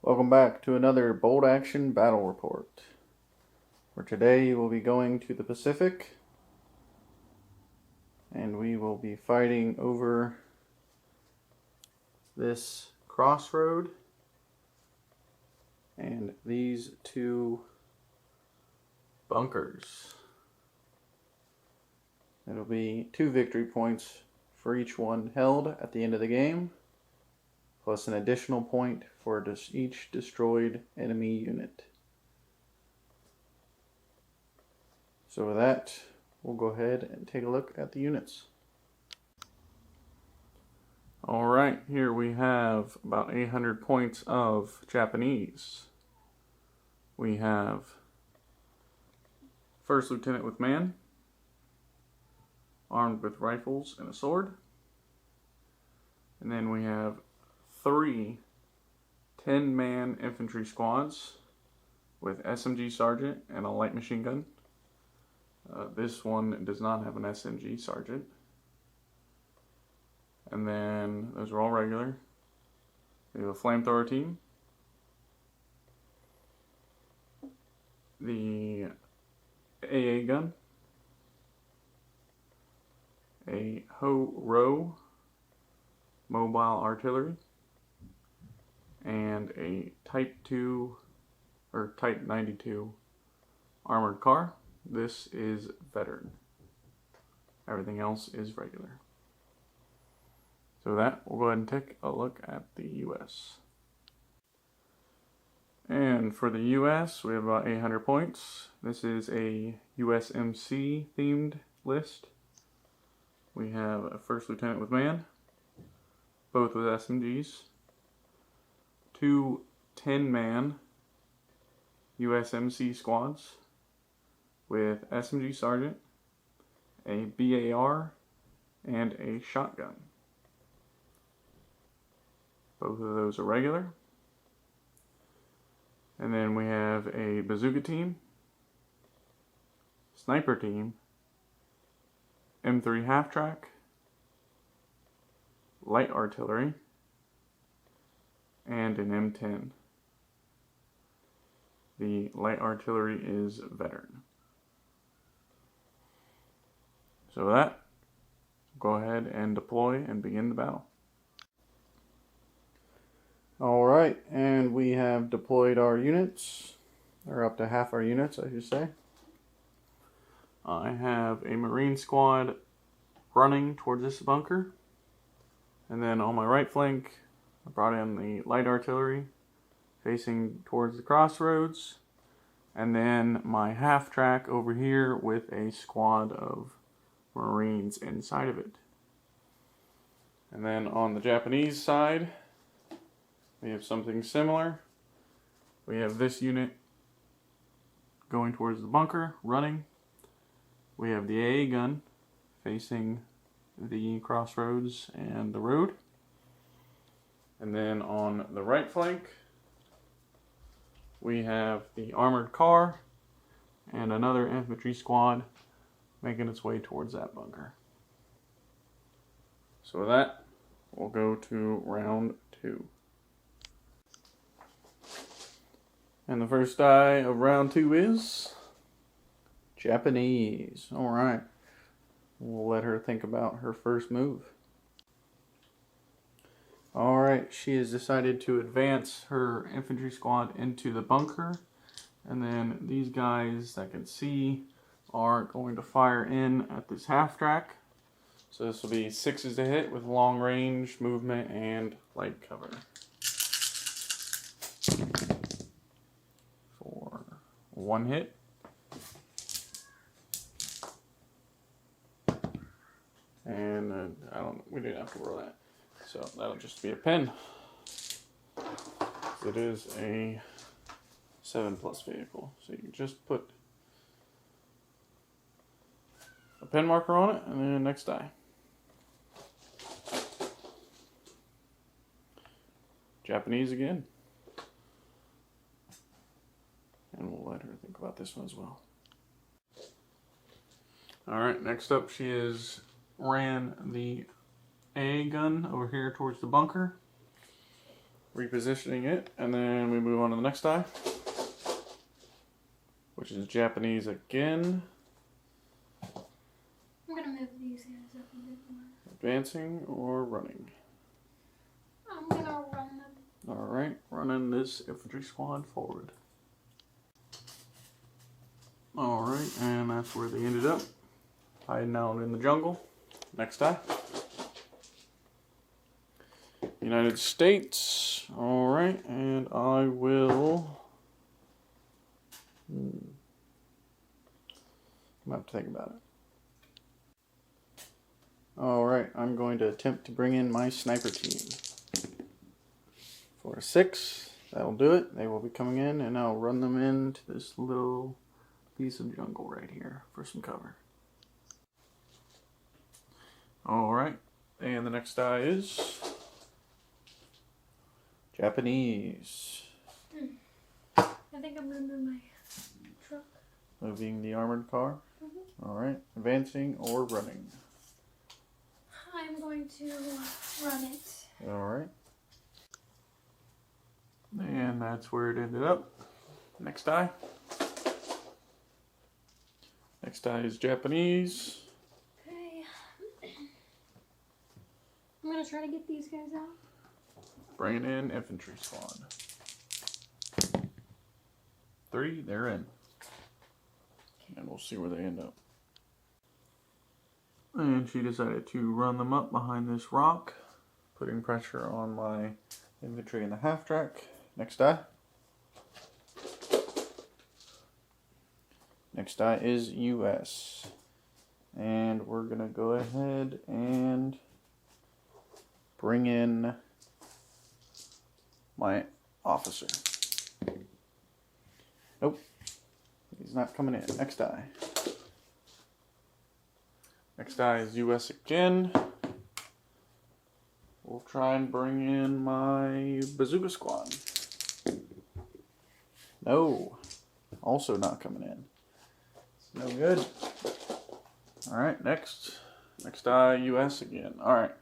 Welcome back to another Bold Action Battle Report. For today, we'll be going to the Pacific, and we will be fighting over this crossroad and these two bunkers. It'll be 2 victory points for each one held at the end of the game, plus an additional point for each destroyed enemy unit. So with that, we'll go ahead and take a look at the units. Alright, here we have about 800 points of Japanese. We have First Lieutenant with man, armed with rifles and a sword. And then we have 3 10-man infantry squads with SMG sergeant and a light machine gun. This one does not have an SMG sergeant. And then those are all regular. We have a flamethrower team, the AA gun, a Ho-Ro mobile artillery, and a Type 92 armored car. This is veteran. Everything else is regular. So with that, we'll go ahead and take a look at the US. And for the US, we have about 800 points. This is a USMC themed list. We have a First Lieutenant with man, both with SMGs, 2 10-man USMC squads with SMG sergeant, a BAR, and a shotgun. Both of those are regular. And then we have a bazooka team, sniper team, M3 half-track, light artillery, and an M10. The light artillery is veteran. So with that, go ahead and deploy and begin the battle. Alright, and we have deployed our units, or up to half our units, I should say. I have a Marine squad running towards this bunker, and then on my right flank, I brought in the light artillery facing towards the crossroads, and then my half-track over here with a squad of Marines inside of it. And then on the Japanese side, we have something similar. We have this unit going towards the bunker, running. We have the AA gun facing the crossroads and the road. And then on the right flank, we have the armored car and another infantry squad making its way towards that bunker. So with that, we'll go to round 2. And the first die of round 2 is Japanese. Alright. We'll let her think about her first move. Alright, she has decided to advance her infantry squad into the bunker. And then these guys that can see are going to fire in at this half-track. So this will be 6s to hit with long range, movement, and light cover. For 1 hit. And we didn't have to roll that. So that'll just be a pen. It is a 7+ vehicle. So you just put a pen marker on it, and then next die. Japanese again. And we'll let her think about this one as well. Alright, next up she ran the AA gun over here towards the bunker. repositioning it, and then we move on to the next die, which is Japanese again. I'm gonna move these guys up a bit more. Advancing or running? I'm gonna run them. Alright, running this infantry squad forward. Alright, and that's where they ended up. Hiding out in the jungle. Next die. United States. Alright, and I will... I'm gonna have to think about it. Alright, I'm going to attempt to bring in my sniper team. For 6, that'll do it. They will be coming in, and I'll run them into this little piece of jungle right here for some cover. Alright, and the next die is Japanese. I think I'm gonna move my truck. Moving the armored car. Alright, advancing or running? I'm going to run it. Alright. And that's where it ended up. Next die. Next die is Japanese. Okay. I'm gonna try to get these guys out. Bringing in infantry squad. 3, they're in. And we'll see where they end up. And she decided to run them up behind this rock, putting pressure on my infantry in the half track. Next die. Next die is US. And we're going to go ahead and bring in my officer. Nope. He's not coming in. Next die. Next die is US again. We'll try and bring in my bazooka squad. No. Also not coming in. It's no good. Alright, next. Next die, US again. Alright.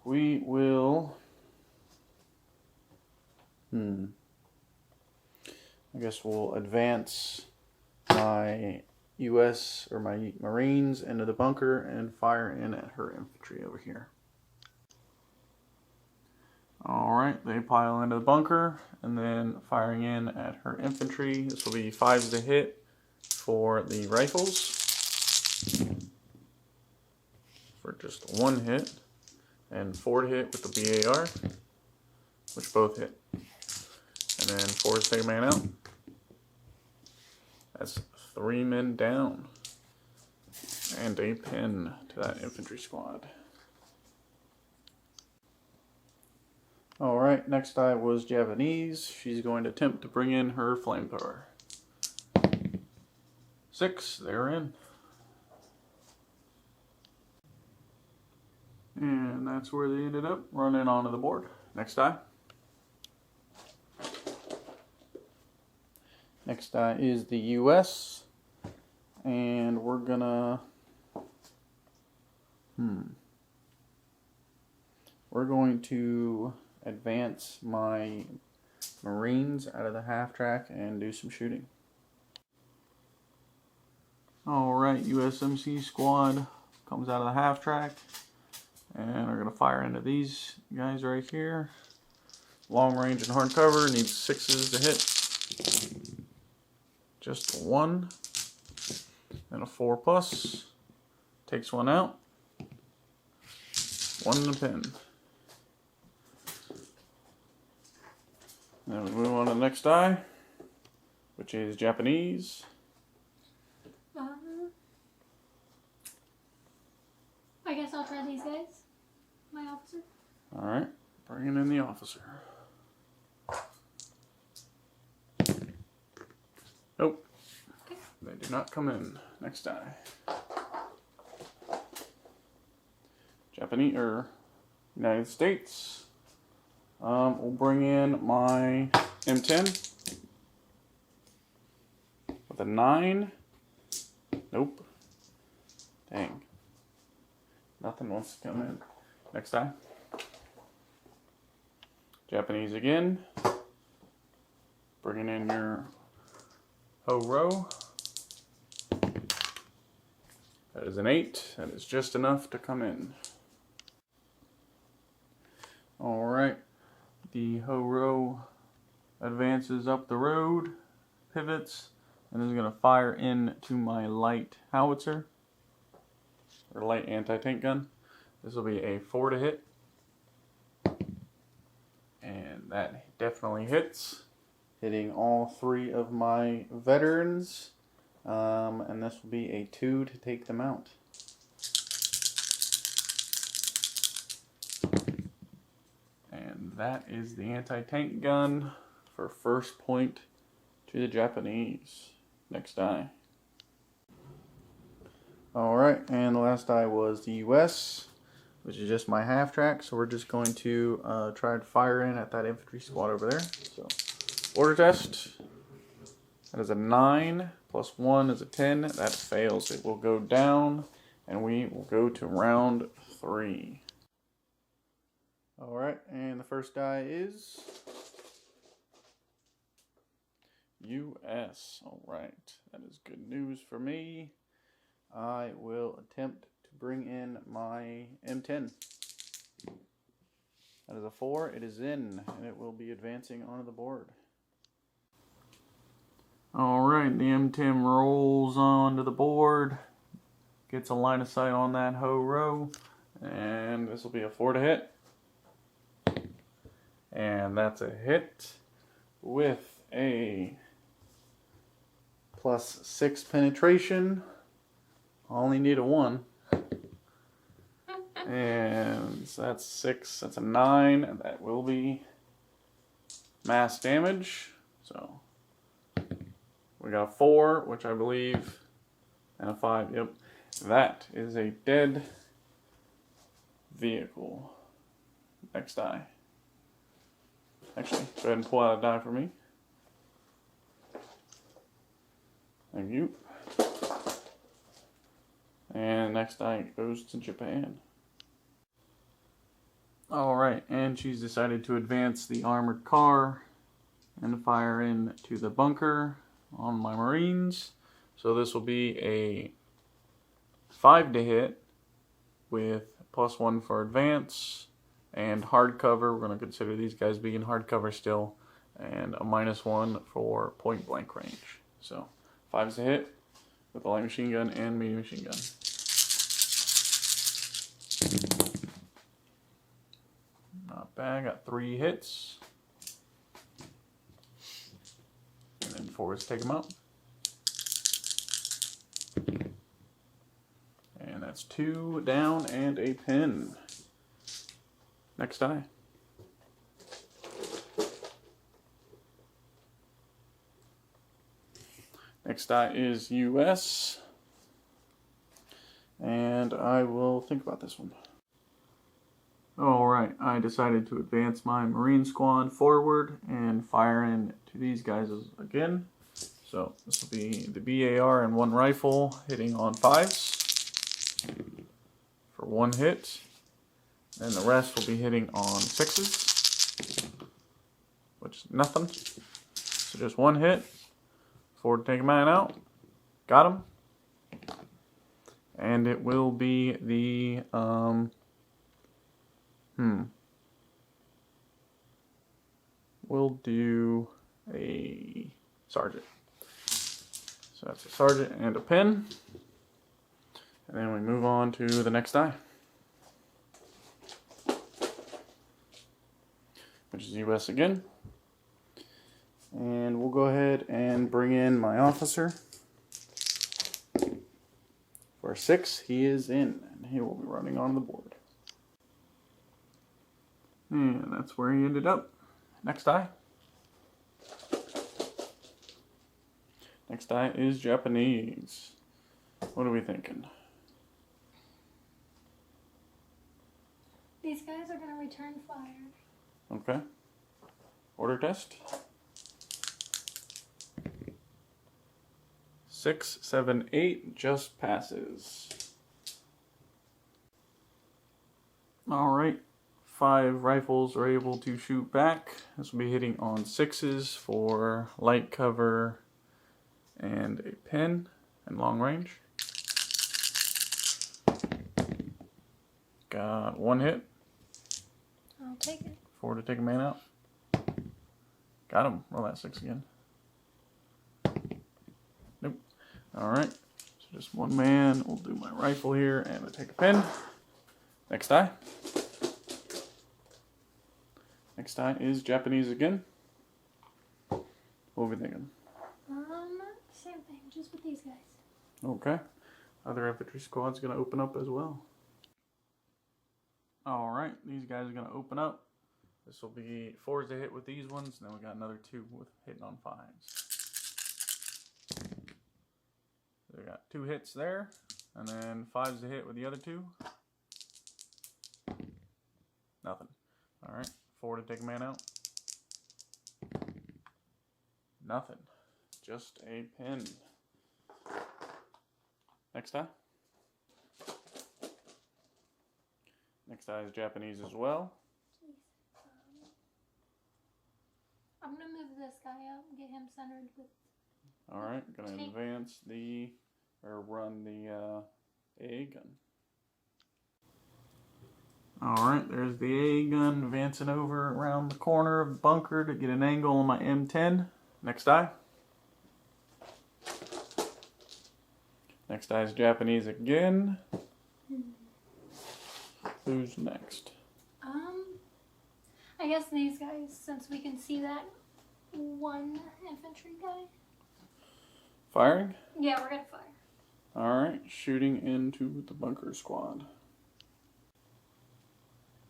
We will... I guess we'll advance my US or my Marines into the bunker and fire in at her infantry over here. Alright, they pile into the bunker and then firing in at her infantry. This will be 5s to hit for the rifles. For just 1 hit. And 4 to hit with the BAR, which both hit. And then 4 to take a man out. That's 3 men down. And a pin to that infantry squad. Alright, next die was Japanese. She's going to attempt to bring in her flamethrower. 6, they're in. And that's where they ended up, running onto the board. Next die. Next die is the US. And we're gonna... We're going to advance my Marines out of the half track and do some shooting. Alright, USMC squad comes out of the half track. And we're going to fire into these guys right here. Long range and hard cover, needs 6s to hit. Just 1. And a 4+. Takes 1 out. 1 in the pin. Then we move on to the next die, which is Japanese. I guess I'll try these guys. My officer. Alright, bringing in the officer. Nope. Okay. They do not come in. Next die. Japanese, or United States. We'll bring in my M10 with a 9. Nope. Dang. Nothing wants to come in. Next die. Japanese again. Bringing in your Ho-Ro. That is an 8. That is just enough to come in. Alright. The Ho-Ro advances up the road, pivots, and is going to fire into my light howitzer, or light anti-tank gun. This will be a 4 to hit, and that definitely hits, hitting all 3 of my veterans, and this will be a 2 to take them out. And that is the anti-tank gun for first point to the Japanese. Next die. Alright, and the last die was the US, which is just my half track, so we're just going to try to fire in at that infantry squad over there. So, order test. That is a 9, plus 1 is a 10. That fails. It will go down, and we will go to round 3. Alright, and the first die is US. Alright, that is good news for me. I will attempt to bring in my M10. That is a 4. It is in, and it will be advancing onto the board. Alright, the M10 rolls onto the board. Gets a line of sight on that Ho-Ro. And this will be a 4 to hit. And that's a hit with a plus 6 penetration. I only need a 1. And so that's 6, that's a 9, and that will be mass damage. So we got a 4, which I believe, and a 5, yep. That is a dead vehicle. Next die. Actually, go ahead and pull out a die for me. Thank you. And next die goes to Japan. Alright, and she's decided to advance the armored car and fire into the bunker on my Marines. So this will be a 5 to hit with plus 1 for advance. And hardcover, we're going to consider these guys being hardcover still, and a -1 for point blank range. So 5's to hit with the light machine gun and medium machine gun. Not bad, got 3 hits. And then 4's take them out. And that's 2 down and a pin. Next die. Next die is US. And I will think about this one. Alright, I decided to advance my Marine squad forward and fire in to these guys again. So this will be the BAR and 1 rifle hitting on 5s for 1 hit. And the rest will be hitting on 6s, which is nothing. So just 1 hit. 4 to take a man out. Got him. And it will be the, we'll do a sergeant. So that's a sergeant and a pin. And then we move on to the next die, which is US again. And we'll go ahead and bring in my officer. For 6, he is in, and he will be running on the board. And that's where he ended up. Next die. Next die is Japanese. What are we thinking? These guys are going to return fire. Okay. Order test. 6, 7, 8 just passes. Alright. 5 rifles are able to shoot back. This will be hitting on 6s for light cover and a pin and long range. Got 1 hit. I'll take it. 4 to take a man out. Got him. Roll that 6 again. Nope. Alright. So just 1 man. We'll do my rifle here and we'll take a pin. Next die. Next die is Japanese again. What are we thinking? Same thing, just with these guys. Okay. Other infantry squad's gonna open up as well. Alright, these guys are gonna open up. This will be 4s to hit with these ones, and then we got another 2 with hitting on 5s. So we got 2 hits there, and then 5s to hit with the other 2. Nothing. Alright, 4 to take a man out. Nothing. Just a pin. Next die. Next die is Japanese as well. I'm gonna move this guy up and get him centered with. Alright, gonna advance the, or run the AA gun. Alright, there's the AA gun advancing over around the corner of the bunker to get an angle on my M10. Next die. Next die is Japanese again. Who's next? I guess these guys, since we can see that 1 infantry guy. Firing? Yeah, we're gonna fire. Alright, shooting into the bunker squad.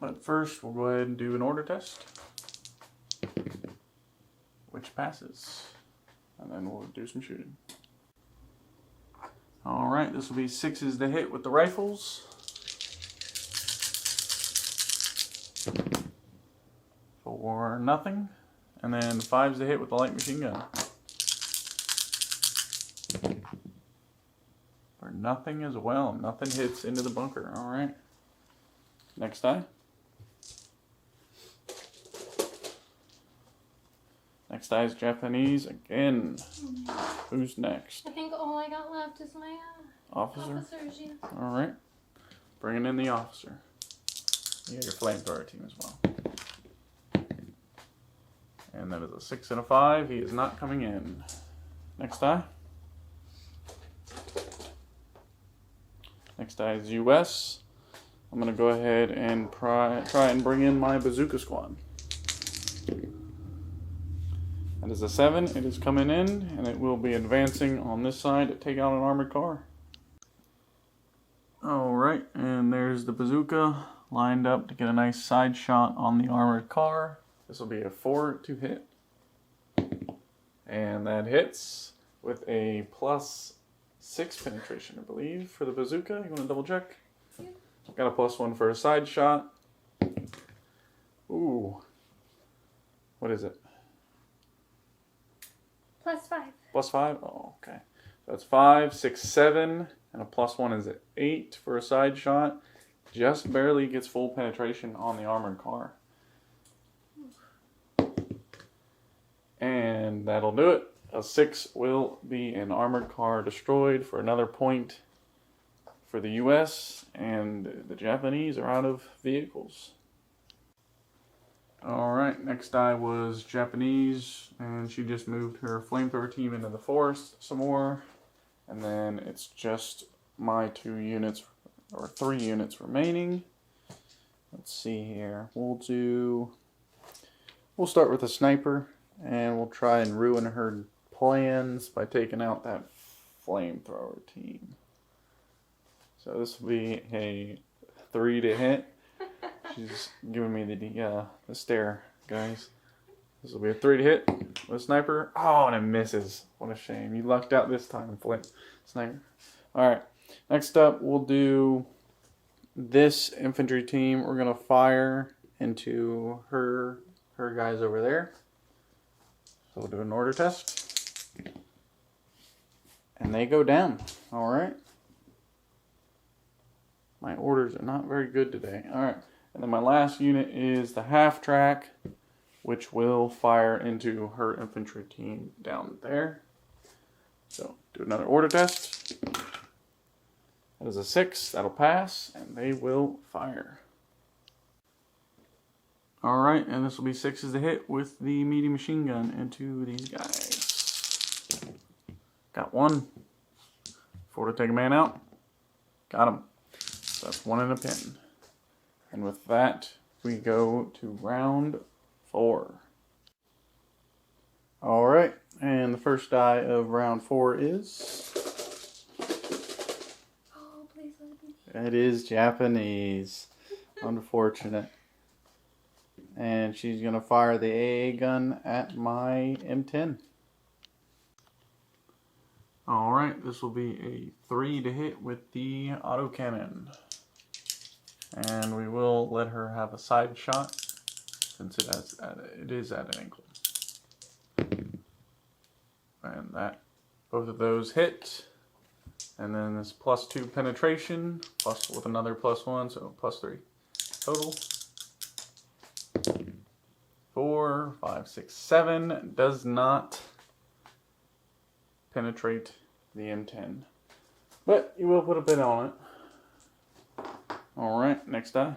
But first, we'll go ahead and do an order test. Which passes. And then we'll do some shooting. Alright, this will be 6s to hit with the rifles. For nothing. And then 5s to hit with the light machine gun. For nothing as well. Nothing hits into the bunker. Alright. Next die. Next die is Japanese again. Who's next? I think all I got left is my Officer? officers, yeah. Alright. Bringing in the officer. You got your flamethrower team as well. And that is a 6 and a 5. He is not coming in. Next die. Next die is US. I'm going to go ahead and try and bring in my bazooka squad. That is a 7. It is coming in, and it will be advancing on this side to take out an armored car. Alright, and there's the bazooka lined up to get a nice side shot on the armored car. This will be a 4 to hit. And that hits with a +6 penetration, I believe, for the bazooka. You want to double check? Yeah. Got a +1 for a side shot. Ooh. What is it? +5. +5? Oh, okay. So it's 5, 6, 7, and a +1 is 8 for a side shot. Just barely gets full penetration on the armored car. And that'll do it. A 6 will be an armored car destroyed for another point for the US, and the Japanese are out of vehicles. Alright, next die was Japanese, and she just moved her flamethrower team into the forest some more. And then it's just my 2 units, or 3 units remaining. Let's see here. We'll start with a sniper, and we'll try and ruin her plans by taking out that flamethrower team. So this will be a 3 to hit. She's giving me the stare, guys. This will be a 3 to hit with a sniper. Oh, and it misses. What a shame. You lucked out this time, Flint. Sniper. Alright, next up we'll do this infantry team. We're going to fire into her guys over there. So we'll do an order test. And they go down. Alright. My orders are not very good today. Alright. And then my last unit is the half track, which will fire into her infantry team down there. So do another order test. That is a 6, that'll pass, and they will fire. Alright, and this will be 6s to hit with the medium machine gun into these guys. Got 1. 4 to take a man out. Got him. So that's 1 in a pin. And with that, we go to round 4. Alright, and the first die of round 4 is... Oh, please let it be. It is Japanese. Unfortunate. And she's going to fire the AA gun at my M10. Alright, this will be a 3 to hit with the autocannon. And we will let her have a side shot since it is at an angle. And that, both of those hit. And then this +2 penetration, plus with another +1, so +3 total. 4, 5, 6, 7 does not penetrate the M10, but you will put a bit on it. Alright, next die.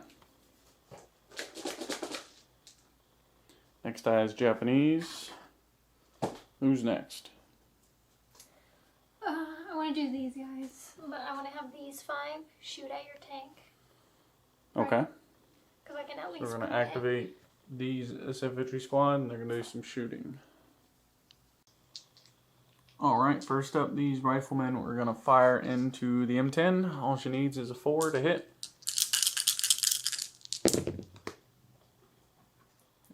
Next die is Japanese. Who's next? I want to do these guys, but I want to have these 5 shoot at your tank. Okay. Because I can at least. So we're going to activate this infantry squad, and they're going to do some shooting. Alright, first up, these riflemen, we're going to fire into the M10. All she needs is a 4 to hit.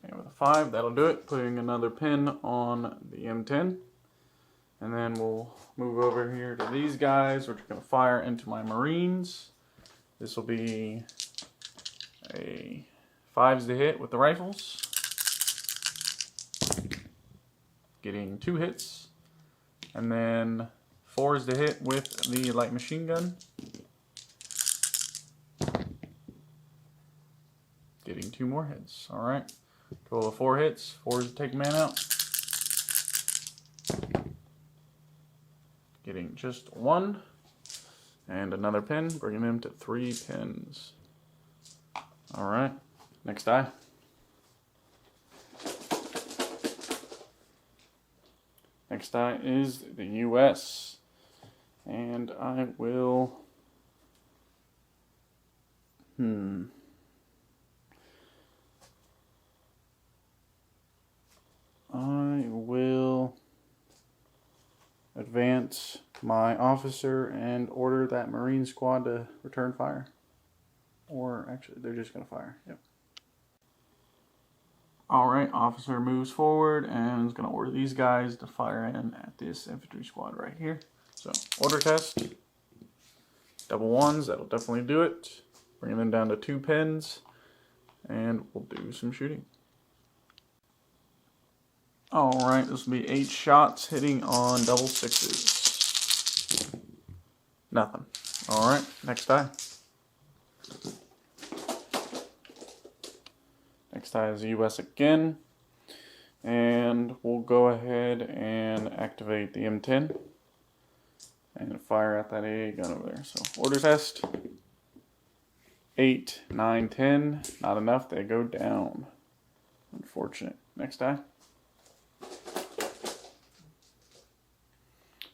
And with a 5, that'll do it, putting another pin on the M10. And then we'll move over here to these guys, which are going to fire into my Marines. This will be a 5s to hit with the rifles. Getting 2 hits. And then 4s to hit with the light machine gun. Getting 2 more hits. Alright. Total of 4 hits. 4s to take a man out. Getting just 1. And another pin, bringing him to 3 pins. Alright. Next die. Next die is the US. And I will... I will advance my officer and order that Marine squad to return fire. Or actually, they're just going to fire. Yep. Alright, officer moves forward and is going to order these guys to fire in at this infantry squad right here. So, order test. Double 1s, that'll definitely do it. Bringing them down to 2 pins. And we'll do some shooting. Alright, this will be 8 shots hitting on double 6s. Nothing. Alright, next die. Next die is the US again. And we'll go ahead and activate the M10. And fire at that AA gun over there. So, order test. 8, 9, 10. Not enough, they go down. Unfortunate. Next die.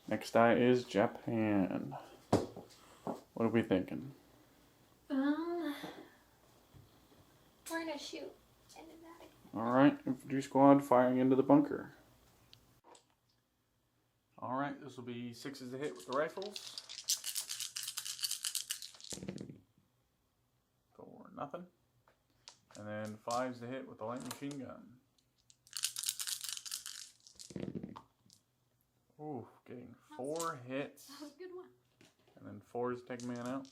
Next die is Japan. What are we thinking? We're gonna shoot into that. Alright, infantry squad firing into the bunker. Alright, this will be 6s to hit with the rifles. For nothing. And then 5s to hit with the light machine gun. Ooh, getting 4 hits. That was a good one. And then 4s take a man out.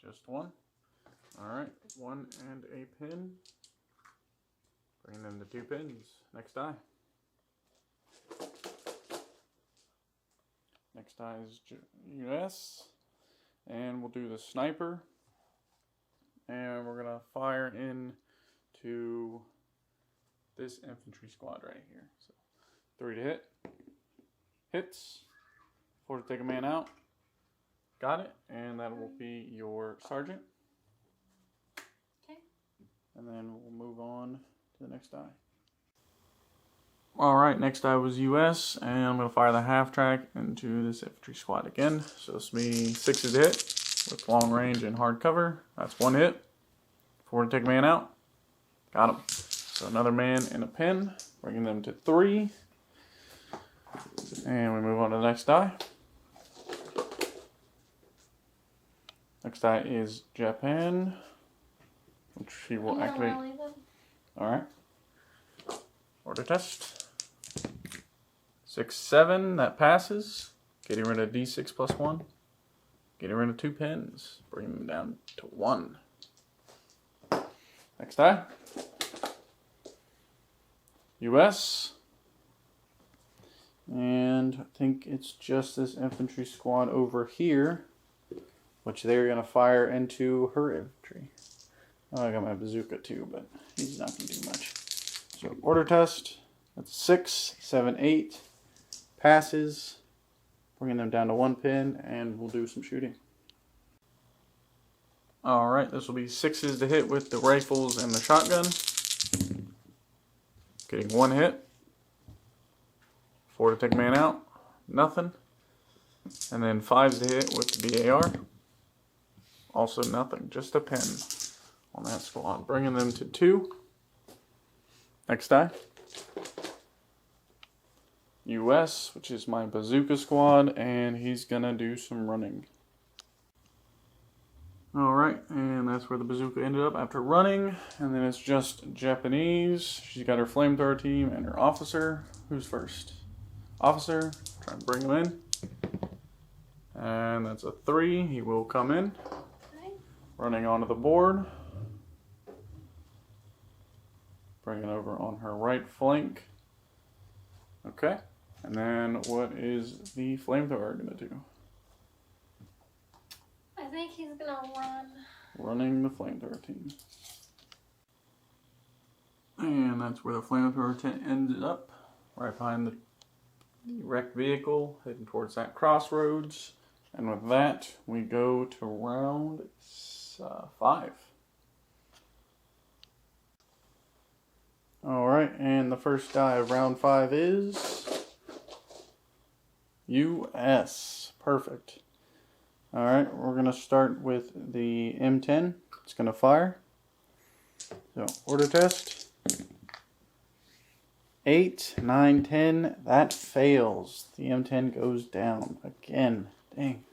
Just 1. Alright, 1 and a pin. Bringing them to 2 pins. Next die. Next die is US. And we'll do the sniper. And we're going to fire into this infantry squad right here. So 3 to hit. Hits. 4 to take a man out. Got it. And that will be your sergeant. Okay. And then we'll move on to the next die. Alright, next die was US, and I'm going to fire the half track into this infantry squad again. So this will be 6s to hit with long range and hard cover. That's 1 hit. 4 to take a man out. Got him. So another man in a pin, bringing them to 3. And we move on to the next die. Next die is Japan, which she will activate. Alright. Order test. 6, 7, that passes. Getting rid of D6 plus 1. Getting rid of 2 pins. Bringing them down to 1. Next die. US. And I think it's just this infantry squad over here, which they're going to fire into her infantry. Oh, I got my bazooka too, but he's not going to do much. So order test. That's 6, 7, 8. Passes. Bringing them down to 1 pin, and we'll do some shooting. Alright, this will be 6s to hit with the rifles and the shotgun. Getting 1 hit. 4 to take a man out. Nothing. And then 5s to hit with the BAR. Also nothing. Just a pin on that squad. Bringing them to 2. Next die. US, which is my bazooka squad, and he's gonna do some running. Alright, and that's where the bazooka ended up after running. And then it's just Japanese. She's got her flamethrower team and her officer. Who's first? Officer. Try and bring him in. And that's a 3. He will come in. Okay. Running onto the board. Bring it over on her right flank. Okay. And then what is the flamethrower going to do? I think he's going to run. Running the flamethrower team. And that's where the flamethrower ended up. Right behind the wrecked vehicle. Heading towards that crossroads. And with that, we go to round 5. Alright, and the first die of round 5 is US. Perfect. Alright, we're going to start with the M10. It's going to fire. So, order test. 8, 9, 10. That fails. The M10 goes down again. Dang.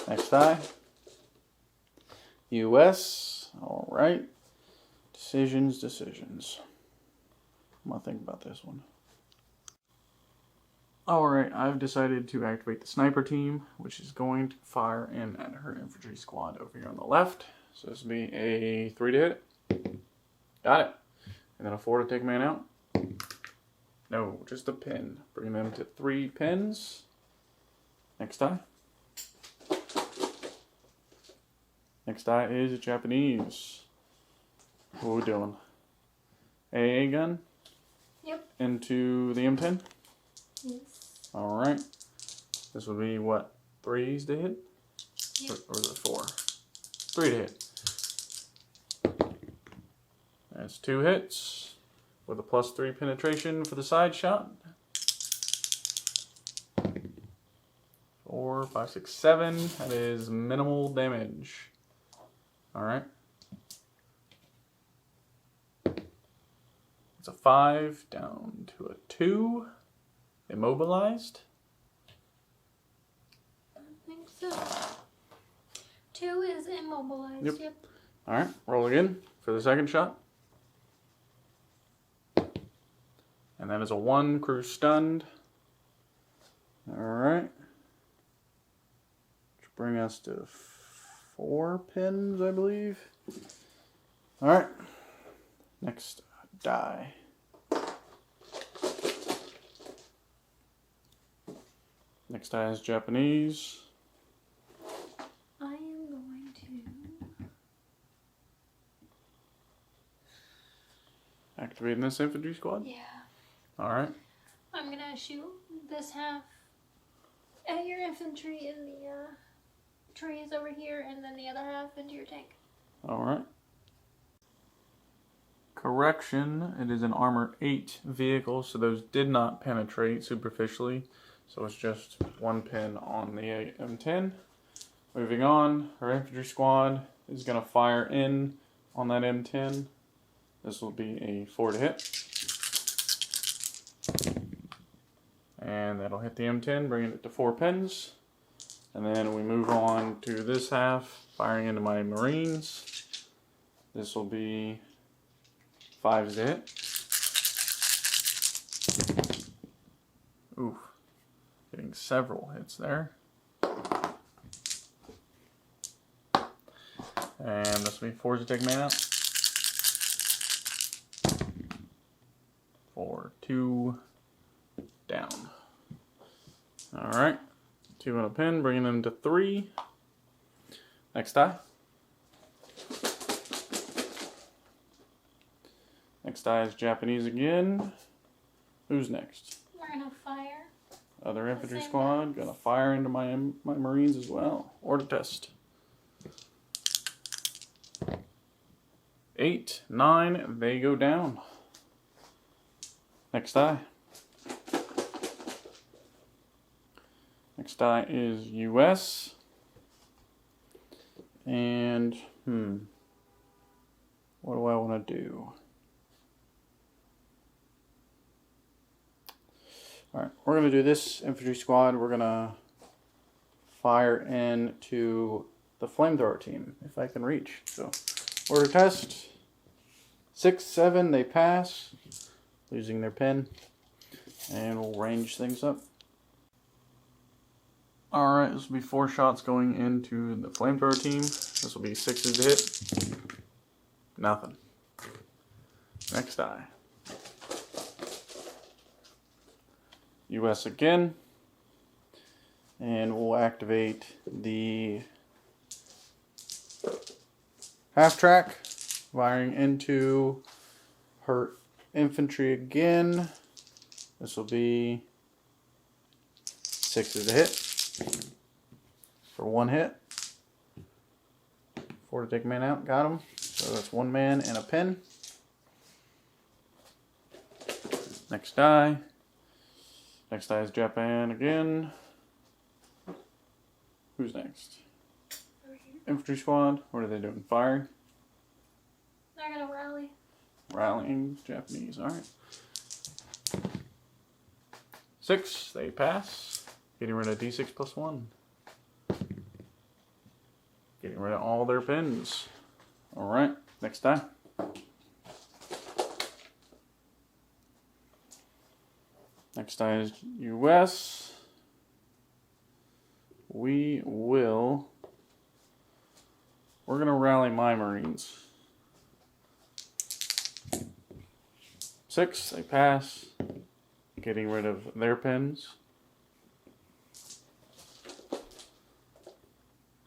Next die. US. Alright. Decisions. I'm going to think about this one. Alright, I've decided to activate the sniper team, which is going to fire in at her infantry squad over here on the left. So this will be a 3 to hit. Got it. And then a 4 to take a man out. No, just a pin. Bring them to 3 pins. Next die. Next die is Japanese. What are we doing? AA gun? Yep. Into the M10? Yes. Alright. This will be what? 3s to hit? Yep. Or is it 4? 3 to hit. That's 2 hits. With a +3 penetration for the side shot. 4, 5, 6, 7. That is minimal damage. Alright. It's a 5 down to a 2. Immobilized. I think so. 2 is immobilized. Yep. Alright, roll again for the second shot. And that is a 1, crew stunned. Alright. Which bring us to 4 pins, I believe. Alright. Next die. Next die is Japanese. Activating this infantry squad? Yeah. Alright. I'm gonna shoot this half at your infantry in the trees over here, and then the other half into your tank. Alright. Correction, it is an armor 8 vehicle, so those did not penetrate superficially. So it's just one pin on the M10. Moving on, our infantry squad is going to fire in on that M10. This will be a 4 to hit. And that'll hit the M10, bringing it to 4 pins. And then we move on to this half, firing into my Marines. This will be 5 to hit. Oof. Getting several hits there. And this will be 4 to take man out. 4, 2, down. Alright. 2 on a pin, bringing them to 3. Next die. Next die is Japanese again. Who's next? We're gonna fire. Other infantry squad. Gonna fire into my Marines as well. Order test. 8, 9, they go down. Next die. Next die is US. And, what do I want to do? Alright, we're going to do this infantry squad. We're going to fire into the flamethrower team, if I can reach. So, order test. 6, 7, they pass. Losing their pin. And we'll range things up. Alright, this will be 4 shots going into the flamethrower team. This will be 6s to hit. Nothing. Next die. US again. And we'll activate the half track. Firing into her infantry again. This will be 6s to hit. For 1 hit. 4 to take a man out. Got him. So that's 1 man and a pin. Next die. Next die is Japan again. Who's next? Infantry squad. What are they doing? Firing? They're gonna rally. Rallying Japanese. Alright. 6, they pass. Getting rid of D6 plus 1. Getting rid of all their pins. Alright, next die. Next die is US. We're going to rally my Marines. 6, they pass. Getting rid of their pins.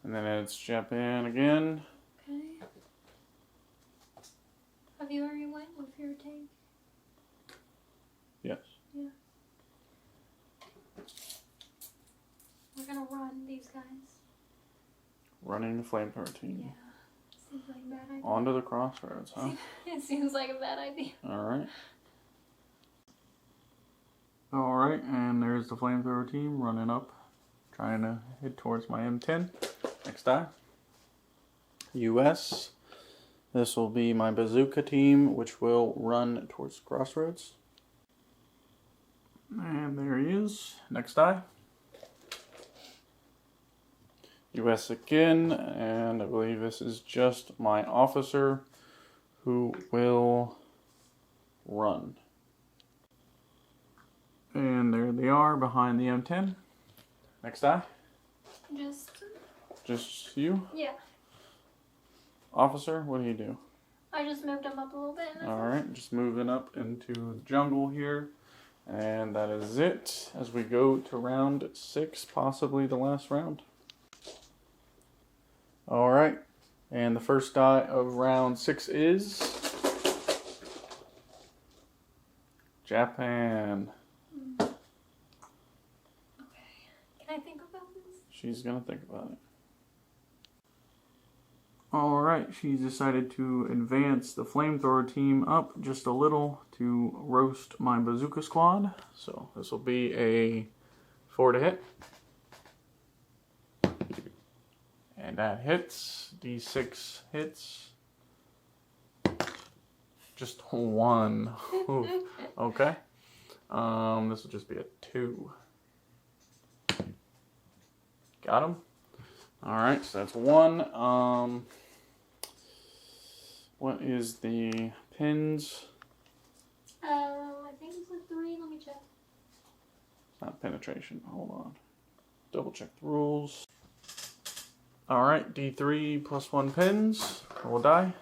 And then it's Japan again. Okay. Have you already went with your tank? Yes. Yeah. We're gonna run these guys. Running the flamethrower team. Yeah. Seems like a bad idea. Onto the crossroads, huh? It seems like a bad idea. Alright. Alright, and there's the flamethrower team running up. Trying to head towards my M10. Next die. US. This will be my bazooka team, which will run towards the crossroads. And there he is. Next die. US again, and I believe this is just my officer who will run. And there they are behind the M10. Next die. Just you? Yeah. Officer, what do you do? I just moved him up a little bit. Alright, just moving up into the jungle here. And that is it as we go to round 6, possibly the last round. Alright, and the first die of round 6 is Japan. Okay. Can I think about this? She's gonna think about it. Alright, she's decided to advance the flamethrower team up just a little to roast my bazooka squad. So this will be a 4 to hit. And that hits. D6 hits. Just 1. Ooh, okay. This will just be a 2. Got him. Alright, so that's 1. What is the pins? I think it's like 3. Let me check. It's not penetration. Hold on. Double check the rules. Alright, D3 plus 1 pins. Roll a die.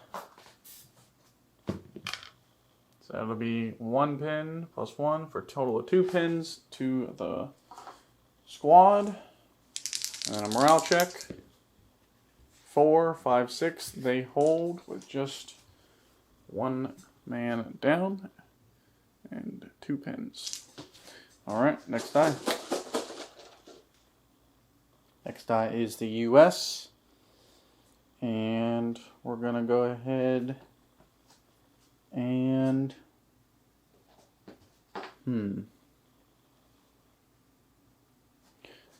So that'll be 1 pin plus 1 for a total of 2 pins to the squad. And a morale check. 4, 5, 6. They hold with just 1 man down and 2 pins. Alright, next die. Next die is the US. And we're going to go ahead and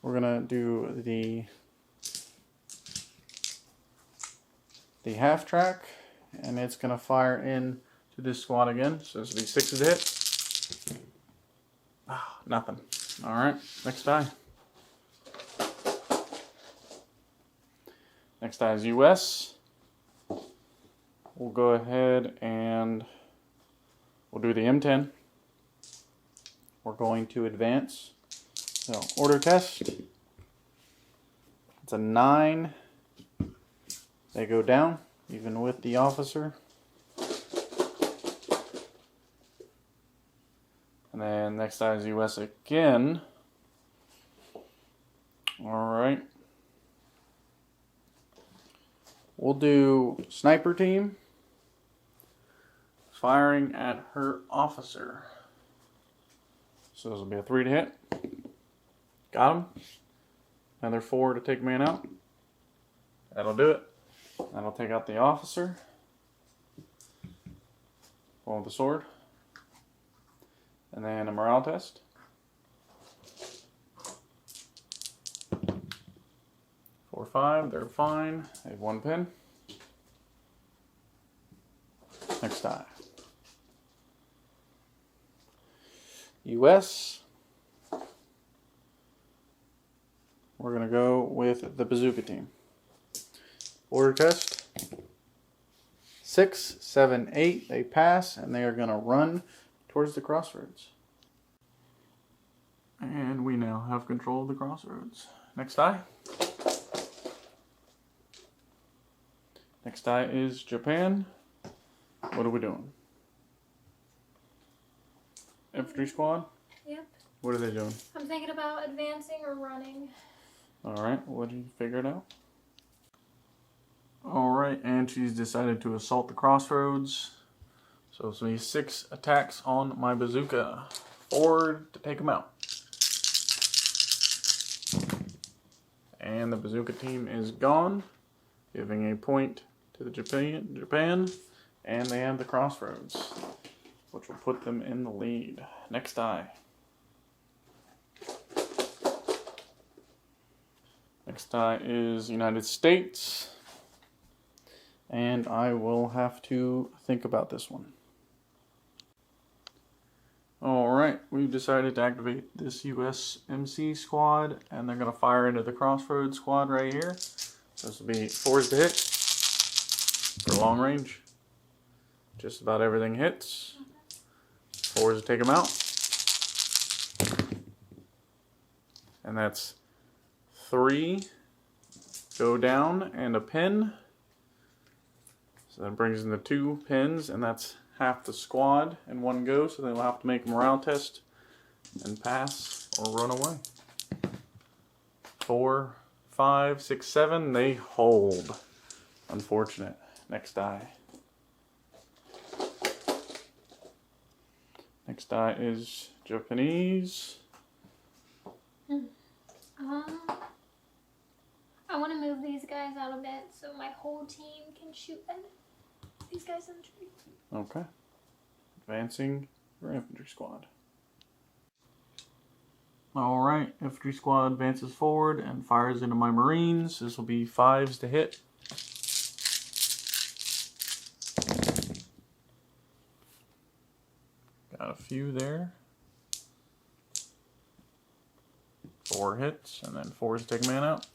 we're going to do the half track, and it's going to fire in to this squad again. So this will be 6 to hit. Nothing. Alright, next die. Next die is US. We'll go ahead and we'll do the M10. We're going to advance. So, order test. It's a 9. They go down, even with the officer. And then next die is US again. Alright. We'll do sniper team. Firing at her officer. So this will be a 3 to hit. Got him. Another 4 to take man out. That'll do it. That'll take out the officer. One with the sword. And then a morale test. 4, 5, they're fine. They have 1 pin. Next die. US. We're going to go with the bazooka team. Order test. 6, 7, 8. They pass, and they are going to run towards the crossroads. And we now have control of the crossroads. Next die. Next die is Japan. What are we doing? Infantry squad? Yep. What are they doing? I'm thinking about advancing or running. Alright, what did you figure it out? Alright, and she's decided to assault the crossroads. So it's going to be 6 attacks on my bazooka. Forward to take them out. And the bazooka team is gone, giving a point to the Japan, and they have the crossroads, which will put them in the lead. Next die. Next die is United States, and I will have to think about this one. Alright, we've decided to activate this USMC squad, and they're going to fire into the crossroads squad right here. This will be 4s to hit for long range. Just about everything hits. 4s to take them out. And that's 3 go down and a pin. So that brings in the 2 pins, and that's half the squad in one go, so they'll have to make a morale test and pass or run away. 4, 5, 6, 7, they hold. Unfortunate. Next die. Next die is Japanese. I want to move these guys out a bit so my whole team can shoot at these guys in the tree. Okay. Advancing your infantry squad. Alright, infantry squad advances forward and fires into my Marines. This will be 5s to hit. Got a few there. 4 hits, and then 4s to take a man out.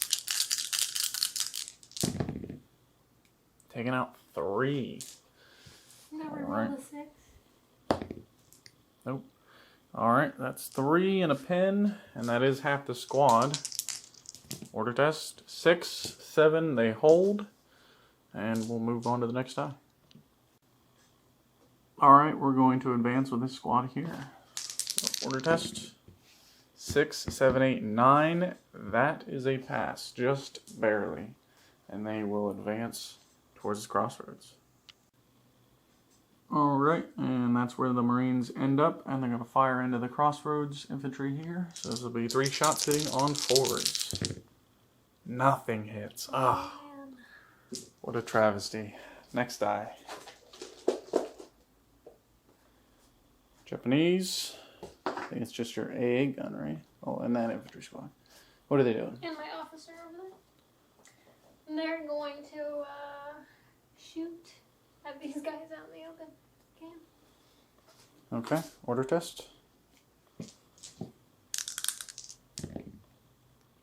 Taking out 3. Never All right. roll a 6. Nope. Alright, that's 3 and a pin, and that is half the squad. Order test. 6, 7, they hold, and we'll move on to the next die. Alright, we're going to advance with this squad here. So, order test. 6, 7, 8, 9. That is a pass, just barely. And they will advance towards the crossroads. Alright, and that's where the Marines end up, and they're going to fire into the crossroads infantry here. So this will be 3 shots hitting on 4s. Nothing hits. Ah, oh, what a travesty. Next die. Japanese. I think it's just your AA gun, right? Oh, and that infantry squad. What are they doing? And my officer over there. And they're going to shoot at these guys out in the open. Okay, order test.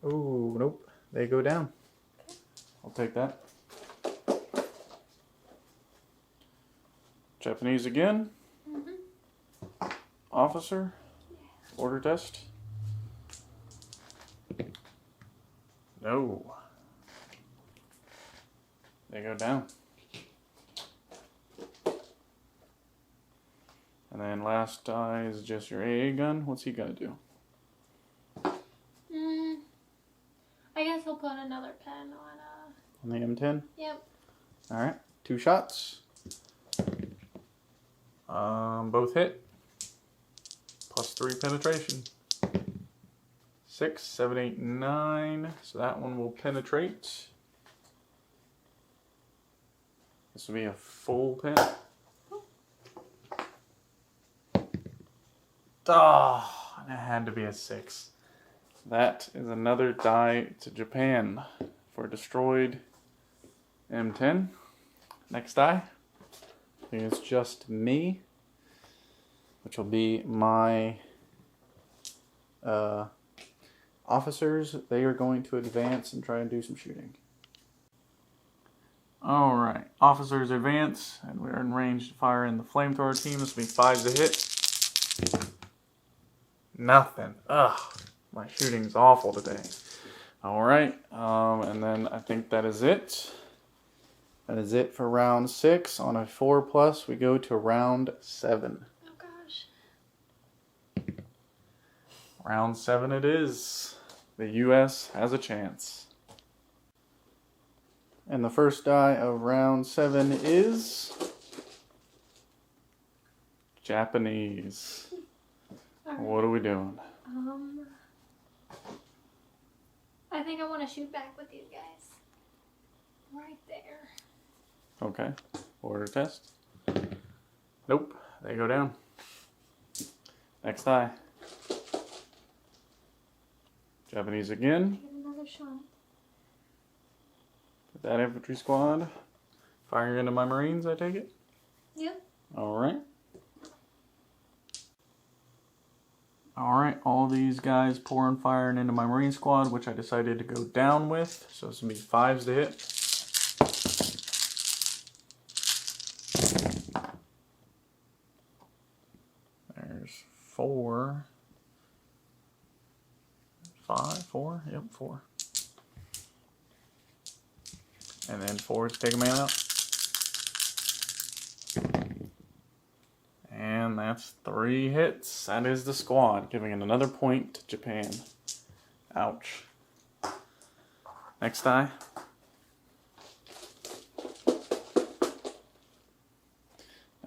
Oh, nope. They go down. Okay. I'll take that. Japanese again. Mm-hmm. Officer. Yeah. Order test. No. They go down. And then last die is just your AA gun. What's he gonna do? I guess he'll put another pen on the M10? Yep. Alright, 2 shots. Both hit. Plus 3 penetration. 6, 7, 8, 9. So that one will penetrate. This will be a full pin. Oh, it had to be a 6. That is another die to Japan for destroyed M10. Next die is just me, which will be my officers. They are going to advance and try and do some shooting. Alright, officers advance, and we're in range to fire in the flamethrower team. This will be 5 to hit. Nothing. Ugh, my shooting's awful today. Alright, and then I think that is it. That is it for round 6. On a 4+, we go to round 7. Oh gosh. Round 7 it is. The US has a chance. And the first die of round 7 is Japanese. Right. What are we doing? I think I want to shoot back with these guys. Right there. Okay. Order test. Nope. They go down. Next die. Japanese again. Get another shot. That infantry squad. Firing into my Marines, I take it? Yep. Alright. Alright, all these guys pouring firing into my Marine squad, which I decided to go down with. So it's going to be 5s to hit. There's 4. 5, 4? Yep, 4. And then 4 to take a man out. And that's 3 hits. That is the squad, giving it another point to Japan. Ouch. Next die.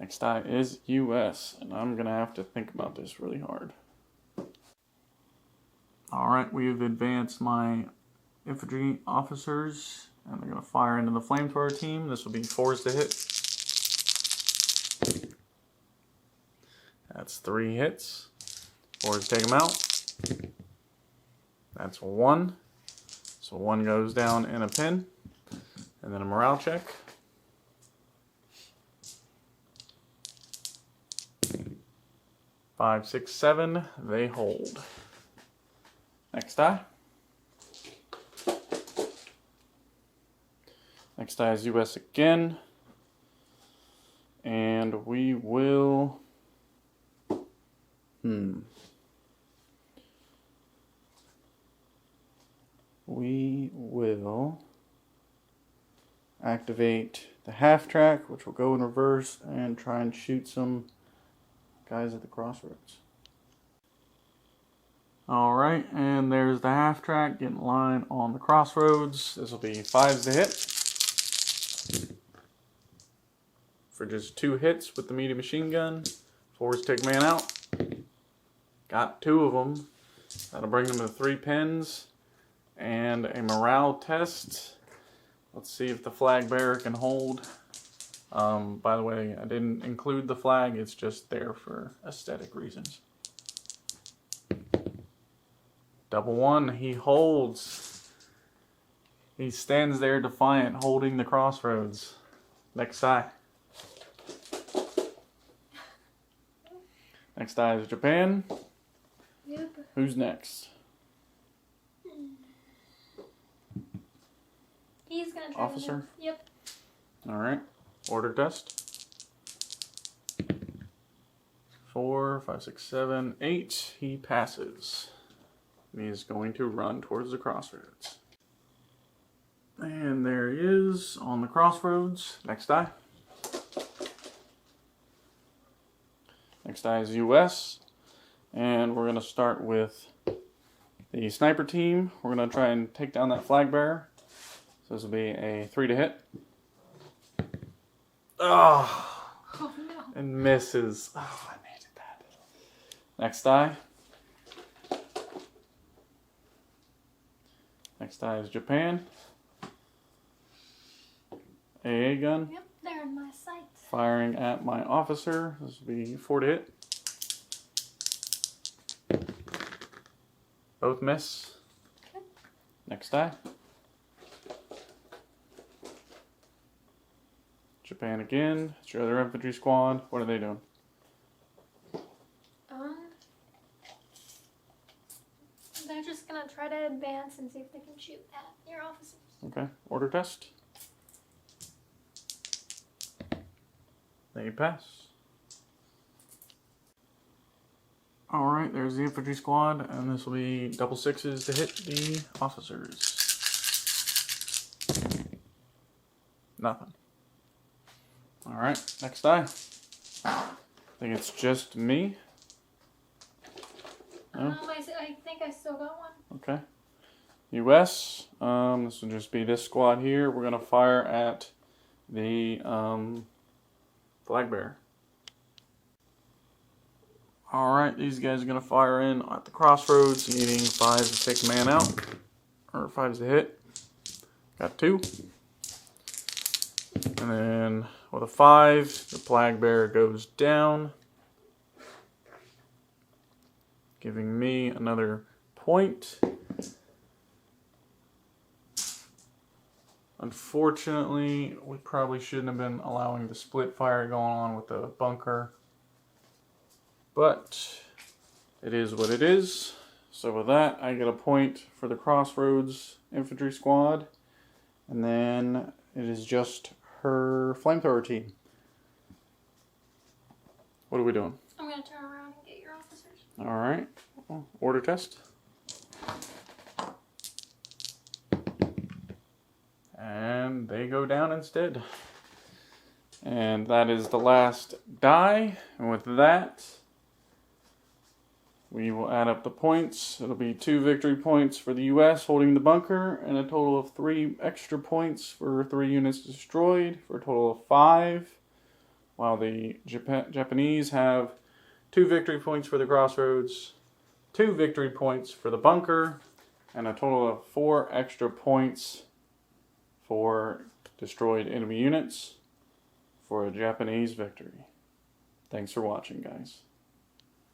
Next die is US, and I'm going to have to think about this really hard. Alright, we've advanced my infantry officers, and they're going to fire into the flamethrower team. This will be 4s to hit. That's 3 hits. 4s take them out. That's 1. So 1 goes down in a pin. And then a morale check. 5, 6, 7. They hold. Next die. Next die is US again. And we will... We will activate the half track, which will go in reverse, and try and shoot some guys at the crossroads. Alright, and there's the half track getting line on the crossroads. This will be 5s to hit. For just 2 hits with the medium machine gun. 4s take man out. Got 2 of them. That'll bring them to 3 pins. And a morale test. Let's see if the flag bearer can hold. By the way, I didn't include the flag. It's just there for aesthetic reasons. Double 1, he holds. He stands there defiant, holding the crossroads. Next die. Next die is Japan. Yep. Who's next? He's gonna try Officer? to move. Yep. Alright. Order test. 4, 5, 6, 7, 8. He passes. And he's going to run towards the crossroads. And there he is on the crossroads. Next die. Next die is US. And we're going to start with the sniper team. We're going to try and take down that flag bearer. So this will be a 3 to hit. Oh, Oh no. and misses. Oh, I needed that. Next die. Next die is Japan. AA gun. Yep, they're in my sights. Firing at my officer. This will be 4 to hit. Both miss. Okay. Next die. Japan again. It's your other infantry squad. What are they doing? They're just gonna try to advance and see if they can shoot at your officers. Okay. Order test. They pass. Alright, there's the infantry squad, and this will be double 6s to hit the officers. Nothing. Alright, next die. I think it's just me. No? I think I still got one. Okay. US. This will just be this squad here. We're going to fire at the flag bearer. Alright, these guys are going to fire in at the crossroads, needing 5s to take man out. Or 5s to hit. Got 2. And then with a 5, the flag bearer goes down, giving me another point. Unfortunately, we probably shouldn't have been allowing the split fire going on with the bunker. But it is what it is. So with that, I get a point for the Crossroads infantry squad. And then it is just her flamethrower team. What are we doing? I'm gonna turn around and get your officers. Alright. Order test. And they go down instead. And that is the last die. And with that, we will add up the points. It'll be 2 victory points for the US holding the bunker, and a total of 3 extra points for 3 units destroyed, for a total of 5. while the Japanese have 2 victory points for the crossroads, 2 victory points for the bunker, and a total of 4 extra points for destroyed enemy units for a Japanese victory. Thanks for watching, guys.